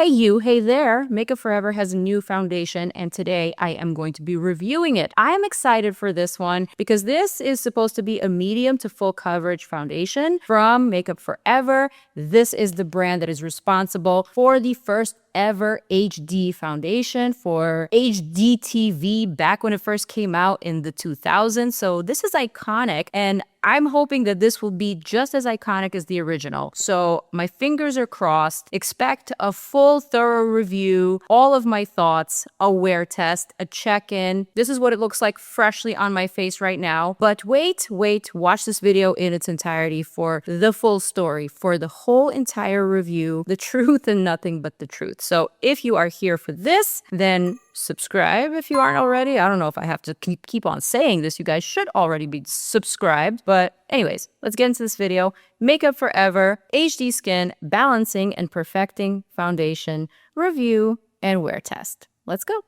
Hey you, hey there! Makeup Forever has a new foundation and today I am going to be reviewing it. I am excited for this one because this is supposed to be a medium to full coverage foundation from Makeup Forever. This is the brand that is responsible for the first ever HD foundation for HD TV back when it first came out in the 2000s. So this is iconic and I'm hoping that this will be just as iconic as the original. So my fingers are crossed. Expect a full thorough review, all of my thoughts, a wear test, a check-in. This is what it looks like freshly on my face right now. But wait, watch this video in its entirety for the full story, for the whole entire review, the truth and nothing but the truth. So if you are here for this, then subscribe if you aren't already. I don't know if I have to keep on saying this. You guys should already be subscribed. But anyways, let's get into this video. Makeup Forever, HD Skin, Balancing and Perfecting Foundation, Review and Wear Test. Let's go.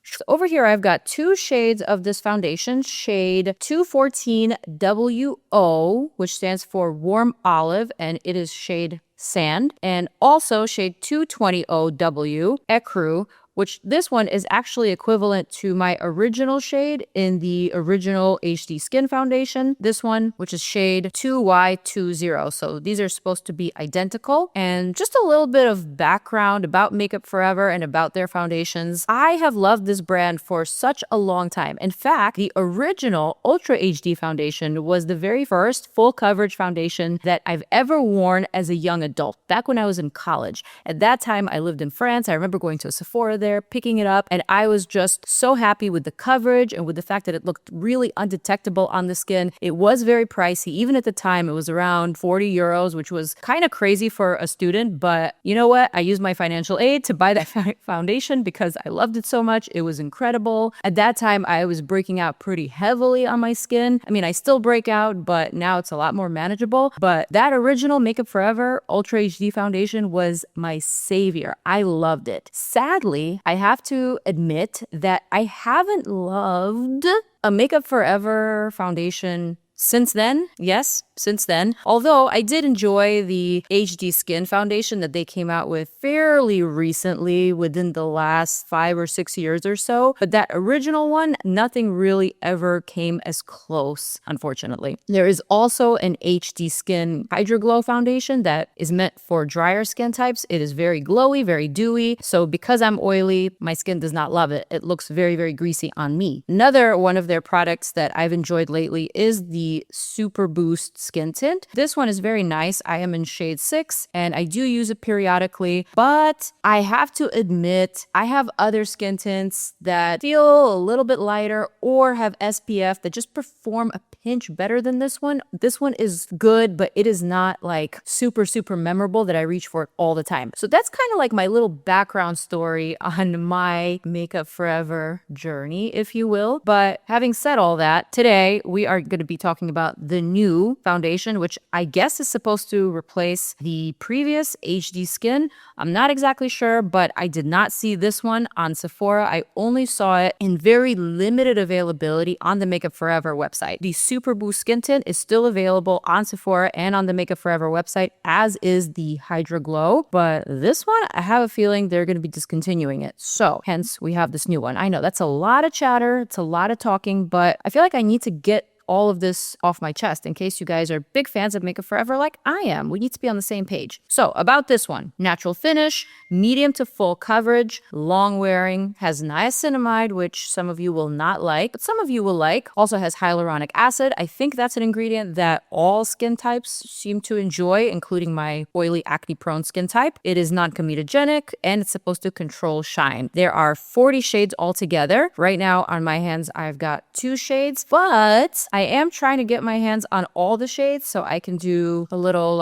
So over here, I've got two shades of this foundation, shade 214 WO, which stands for Warm Olive, and it is shade Sand, and also shade 220 W, Ecru, which this one is actually equivalent to my original shade in the original HD Skin Foundation. This one, which is shade 2Y20. So these are supposed to be identical. And just a little bit of background about Makeup Forever and about their foundations. I have loved this brand for such a long time. In fact, the original Ultra HD foundation was the very first full coverage foundation that I've ever worn as a young adult, back when I was in college. At that time, I lived in France. I remember going to a Sephora there, picking it up, and I was just so happy with the coverage and with the fact that it looked really undetectable on the skin. It was very pricey. Even at the time, it was around 40 euros, which was kind of crazy for a student, but you know what? I used my financial aid to buy that foundation because I loved it so much. It was incredible. At that time, I was breaking out pretty heavily on my skin. I mean, I still break out, but now it's a lot more manageable. But that original Makeup Forever Ultra HD foundation was my savior. I loved it. Sadly, I have to admit that I haven't loved a Makeup Forever foundation since then. Yes, since then. Although I did enjoy the HD Skin foundation that they came out with fairly recently, within the last 5 or 6 years or so. But that original one, nothing really ever came as close, unfortunately. There is also an HD Skin Hydro Glow foundation that is meant for drier skin types. It is very glowy, very dewy. So because I'm oily, my skin does not love it. It looks very, very greasy on me. Another one of their products that I've enjoyed lately is the Super Boost Skin Tint. This one is very nice. I am in shade 6 and I do use it periodically, but I have to admit I have other skin tints that feel a little bit lighter or have SPF that just perform a pinch better than this one. This one is good, but it is not like super memorable that I reach for it all the time. So that's kind of like my little background story on my Makeup Forever journey, if you will. But having said all that, today we are going to be talking about the new foundation, which I guess is supposed to replace the previous HD Skin. I'm not exactly sure, but I did not see this one on Sephora. I only saw it in very limited availability on the Makeup Forever website. The Super Boost Skin Tint is still available on Sephora and on the Makeup Forever website, as is the Hydro Glow. But this one, I have a feeling they're going to be discontinuing it. So hence we have this new one. I know that's a lot of chatter. It's a lot of talking, but I feel like I need to get all of this off my chest in case you guys are big fans of Makeup Forever like I am. We need to be on the same page. So about this one, natural finish, medium to full coverage, long wearing, has niacinamide, which some of you will not like, but some of you will like. Also has hyaluronic acid. I think that's an ingredient that all skin types seem to enjoy, including my oily acne-prone skin type. It is non-comedogenic and it's supposed to control shine. There are 40 shades altogether. Right now on my hands, I've got 2 shades, but I am trying to get my hands on all the shades so I can do a little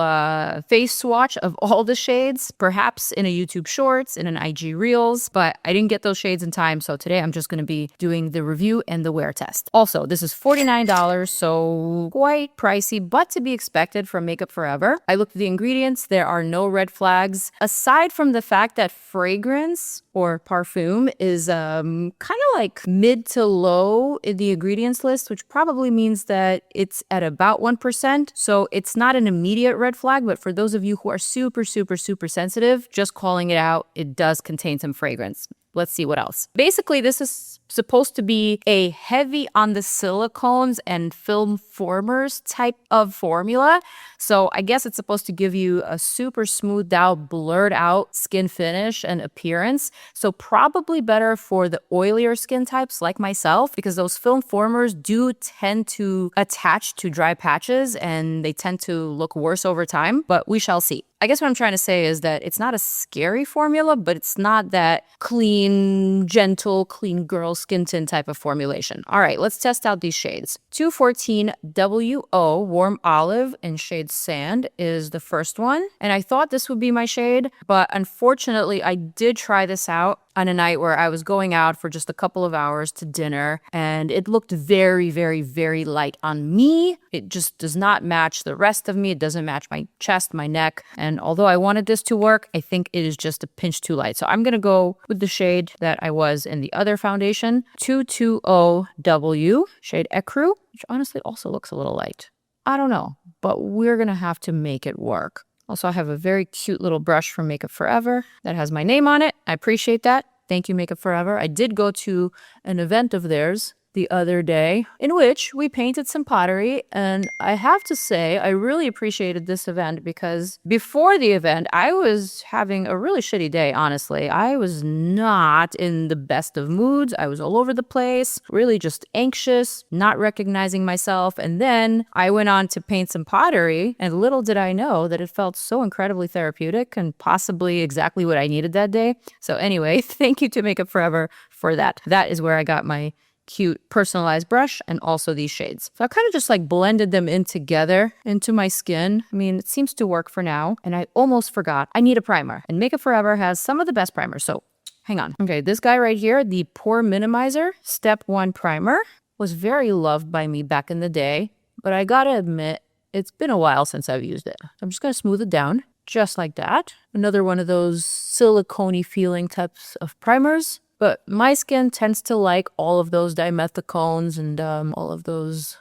face swatch of all the shades, perhaps in a YouTube Shorts, in an IG Reels, but I didn't get those shades in time, so today I'm just going to be doing the review and the wear test. Also, this is $49, so quite pricey, but to be expected from Makeup Forever. I looked at the ingredients. There are no red flags, aside from the fact that fragrance or parfum is kind of like mid to low in the ingredients list, which probably means means that it's at about 1%. So it's not an immediate red flag, but for those of you who are super, super, super sensitive, just calling it out, it does contain some fragrance. Let's see what else. Basically, this is supposed to be a heavy on the silicones and film formers type of formula. So I guess it's supposed to give you a super smoothed out, blurred out skin finish and appearance. So probably better for the oilier skin types like myself, because those film formers do tend to attach to dry patches and they tend to look worse over time, but we shall see. I guess what I'm trying to say is that it's not a scary formula, but it's not that clean, gentle, clean girl skin tint type of formulation. All right, let's test out these shades. 214 WO Warm Olive in shade Sand is the first one. And I thought this would be my shade, but unfortunately, I did try this out on a night where I was going out for just a couple of hours to dinner, and it looked very, very, very light on me. It just does not match the rest of me. It doesn't match my chest, my neck. And although I wanted this to work, I think it is just a pinch too light. So I'm going to go with the shade that I was in the other foundation, 220W, shade Ecru, which honestly also looks a little light. I don't know, but we're going to have to make it work. Also, I have a very cute little brush from Makeup Forever that has my name on it. I appreciate that. Thank you, Makeup Forever. I did go to an event of theirs the other day in which we painted some pottery, and I have to say I really appreciated this event because before the event I was having a really shitty day. Honestly, I was not in the best of moods. I was all over the place, really just anxious, not recognizing myself, and then I went on to paint some pottery, and little did I know that it felt so incredibly therapeutic and possibly exactly what I needed that day. So anyway, thank you to Makeup Forever for that. That is where I got my cute personalized brush and also these shades. So I kind of just like blended them in together into my skin. I mean, it seems to work for now. And I almost forgot I need a primer, and Makeup Forever has some of the best primers. So hang on. Okay, this guy right here, the Pore Minimizer Step 1 Primer, was very loved by me back in the day, but I gotta admit, it's been a while since I've used it. I'm just gonna smooth it down just like that. Another one of those silicone-y feeling types of primers. But my skin tends to like all of those dimethicones and all of those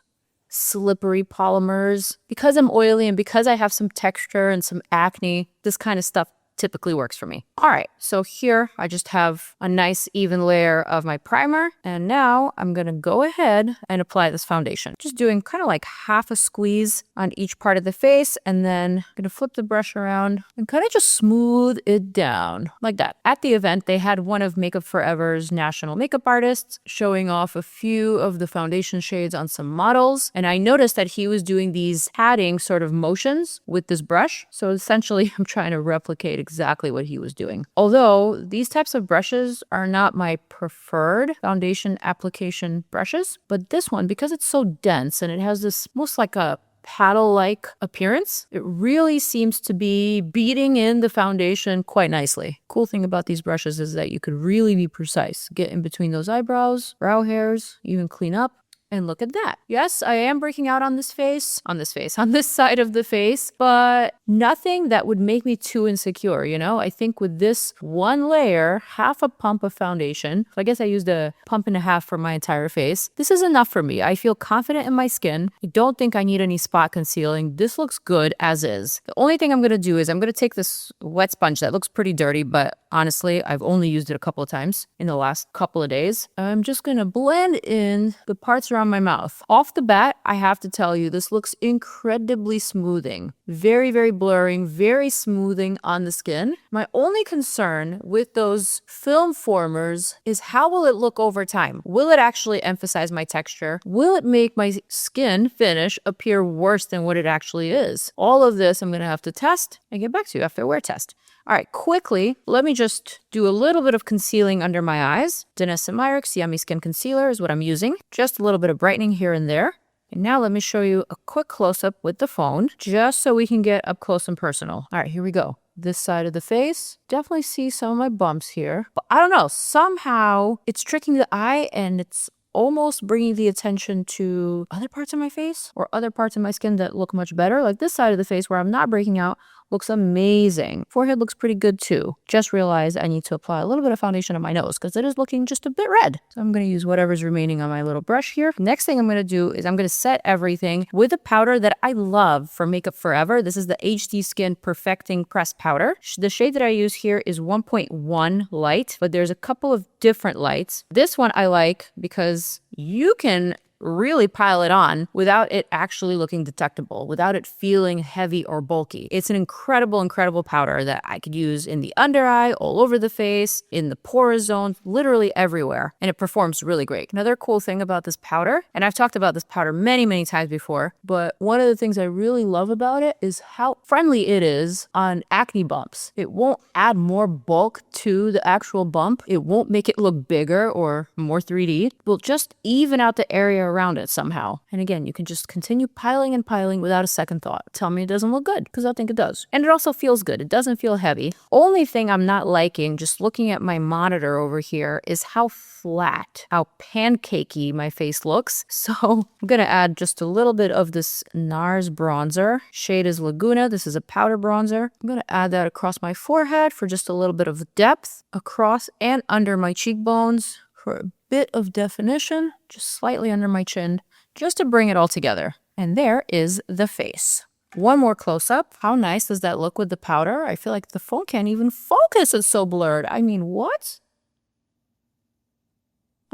slippery polymers. Because I'm oily and because I have some texture and some acne, this kind of stuff typically works for me. All right, so here I just have a nice even layer of my primer, and now I'm gonna go ahead and apply this foundation. Just doing kind of like half a squeeze on each part of the face, and then I'm gonna flip the brush around and kind of just smooth it down like that. At the event, they had one of Makeup Forever's national makeup artists showing off a few of the foundation shades on some models, and I noticed that he was doing these patting sort of motions with this brush. So essentially, I'm trying to replicate exactly what he was doing. Although these types of brushes are not my preferred foundation application brushes, but this one, because it's so dense and it has this almost like a paddle-like appearance, it really seems to be beating in the foundation quite nicely. Cool thing about these brushes is that you could really be precise. Get in between those eyebrows, brow hairs, even clean up. And look at that. Yes, I am breaking out on this side of the face, but nothing that would make me too insecure, you know? I think with this one layer, half a pump of foundation, so I guess I used a pump and a half for my entire face. This is enough for me. I feel confident in my skin. I don't think I need any spot concealing. This looks good as is. The only thing I'm gonna do is I'm gonna take this wet sponge that looks pretty dirty, but honestly, I've only used it a couple of times in the last couple of days. I'm just gonna blend in the parts around my mouth. Off the bat, I have to tell you, this looks incredibly smoothing. Very, very blurring, very smoothing on the skin. My only concern with those film formers is how will it look over time? Will it actually emphasize my texture? Will it make my skin finish appear worse than what it actually is? All of this I'm gonna have to test and get back to you after a wear test. All right, quickly, let me just do a little bit of concealing under my eyes. Danessa Myricks Yummy Skin Concealer is what I'm using. Just a little bit of brightening here and there. And now let me show you a quick close-up with the phone, just so we can get up close and personal. All right, here we go. This side of the face, definitely see some of my bumps here. But I don't know, somehow it's tricking the eye and it's almost bringing the attention to other parts of my face or other parts of my skin that look much better. Like this side of the face where I'm not breaking out looks amazing. Forehead looks pretty good too. Just realized I need to apply a little bit of foundation on my nose because it is looking just a bit red. So I'm going to use whatever's remaining on my little brush here. Next thing I'm going to do is I'm going to set everything with a powder that I love from Makeup Forever. This is the HD Skin Perfecting Pressed Powder. The shade that I use here is 1.1 light, but there's a couple of different lights. This one I like because you can really pile it on without it actually looking detectable, without it feeling heavy or bulky. It's an incredible powder that I could use in the under eye, all over the face, in the porous zone, literally everywhere. And it performs really great. Another cool thing about this powder, and I've talked about this powder many times before, but one of the things I really love about it is how friendly it is on acne bumps. It won't add more bulk to the actual bump. It won't make it look bigger or more 3D. It will just even out the area around it somehow. And again, you can just continue piling and piling without a second thought. Tell me it doesn't look good, because I think it does. And it also feels good. It doesn't feel heavy. Only thing I'm not liking, just looking at my monitor over here, is how flat, how pancakey my face looks. So I'm gonna add just a little bit of this NARS bronzer. Shade is Laguna. This is a powder bronzer. I'm gonna add that across my forehead for just a little bit of depth, across and under my cheekbones for a bit of definition, just slightly under my chin, just to bring it all together. And there is the face. One more close-up. How nice does that look with the powder? I feel like the phone can't even focus. It's so blurred. I mean, what?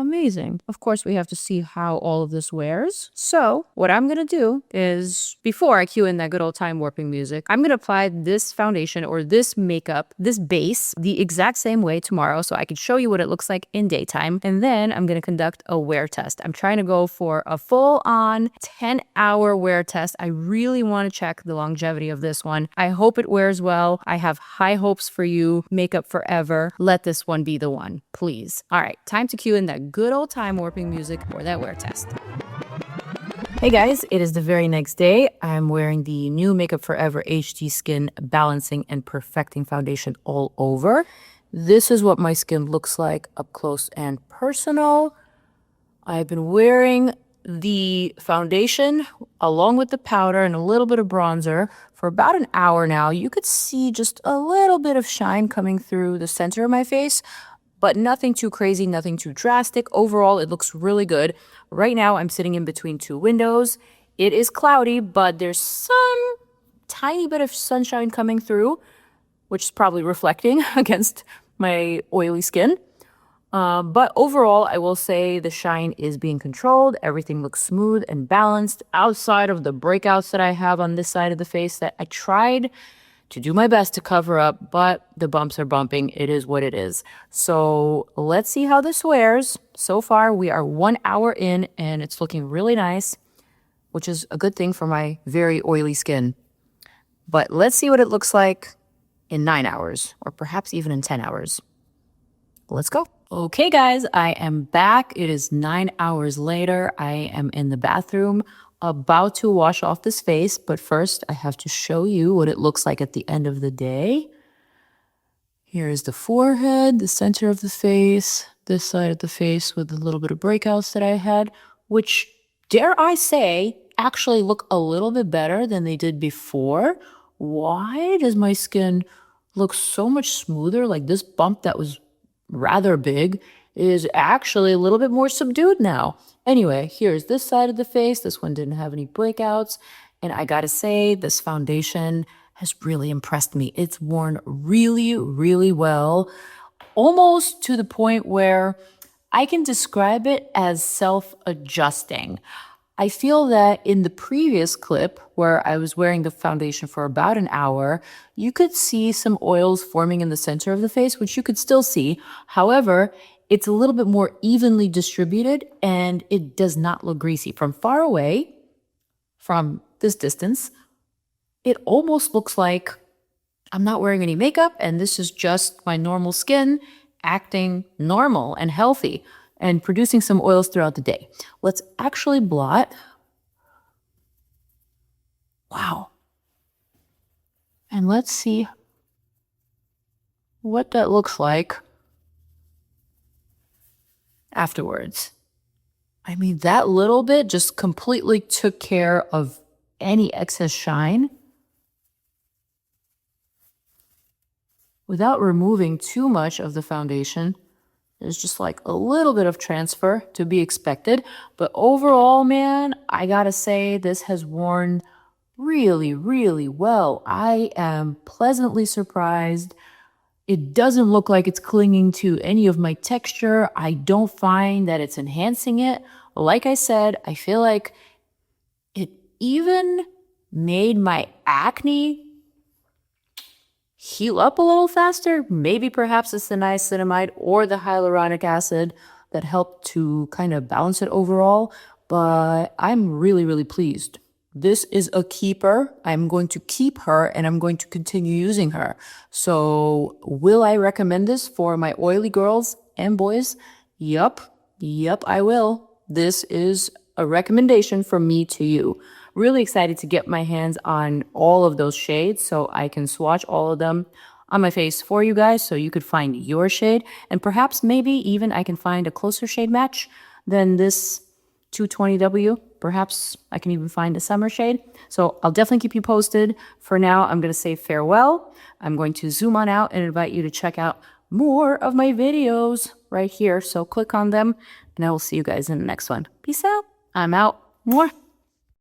Amazing. Of course, we have to see how all of this wears. So what I'm going to do is, before I cue in that good old time warping music, I'm going to apply this foundation or this makeup, this base, the exact same way tomorrow so I can show you what it looks like in daytime. And then I'm going to conduct a wear test. I'm trying to go for a full-on 10-hour wear test. I really want to check the longevity of this one. I hope it wears well. I have high hopes for you. Makeup Forever. Let this one be the one, please. All right, time to cue in that good old time warping music for that wear test. Hey guys, it is the very next day. I'm wearing the new Makeup Forever HD Skin Balancing and Perfecting Foundation all over. This is what my skin looks like up close and personal. I've been wearing the foundation along with the powder and a little bit of bronzer for about an hour now. You could see just a little bit of shine coming through the center of my face, but nothing too crazy, nothing too drastic. Overall, it looks really good. Right now, I'm sitting in between two windows. It is cloudy, but there's some tiny bit of sunshine coming through, which is probably reflecting against my oily skin. But overall, I will say the shine is being controlled. Everything looks smooth and balanced outside of the breakouts that I have on this side of the face that I tried to do my best to cover up, but the bumps are bumping. It is what it is. So let's see how this wears. So far, we are 1 hour in and it's looking really nice, which is a good thing for my very oily skin. But let's see what it looks like in 9 hours, or perhaps even in 10 hours. Let's go. Okay, guys, I am back. It is 9 hours later. I am in the bathroom, about to wash off this face, but first I have to show you what it looks like at the end of the day. Here is the forehead, the center of the face, this side of the face with a little bit of breakouts that I had, which, dare I say, actually look a little bit better than they did before. Why does my skin look so much smoother? Like this bump that was rather big is actually a little bit more subdued now. Anyway, here's this side of the face. This one didn't have any breakouts. And I gotta say, this foundation has really impressed me. It's worn really well, almost to the point where I can describe it as self-adjusting. I feel that in the previous clip where I was wearing the foundation for about an hour, you could see some oils forming in the center of the face, which you could still see. However, it's a little bit more evenly distributed and it does not look greasy. From far away, from this distance, it almost looks like I'm not wearing any makeup and this is just my normal skin acting normal and healthy and producing some oils throughout the day. Let's actually blot. Wow. And let's see what that looks like afterwards. I mean, that little bit just completely took care of any excess shine. without removing too much of the foundation. There's just like a little bit of transfer to be expected. But overall, man, I gotta say this has worn really, really well. I am pleasantly surprised. It doesn't look like it's clinging to any of my texture. I don't find that it's enhancing it. Like I said, I feel like it even made my acne heal up a little faster. Maybe perhaps it's the niacinamide or the hyaluronic acid that helped to kind of balance it overall. But I'm really, really pleased. This is a keeper. I'm going to keep her and I'm going to continue using her. So will I recommend this for my oily girls and boys? Yup, I will. This is a recommendation from me to you. Really excited to get my hands on all of those shades so I can swatch all of them on my face for you guys so you could find your shade. And perhaps maybe even I can find a closer shade match than this 220W. Perhaps I can even find a summer shade. So I'll definitely keep you posted. For now, I'm going to say farewell. I'm going to zoom on out and invite you to check out more of my videos right here. So click on them and I will see you guys in the next one. Peace out. I'm out. More.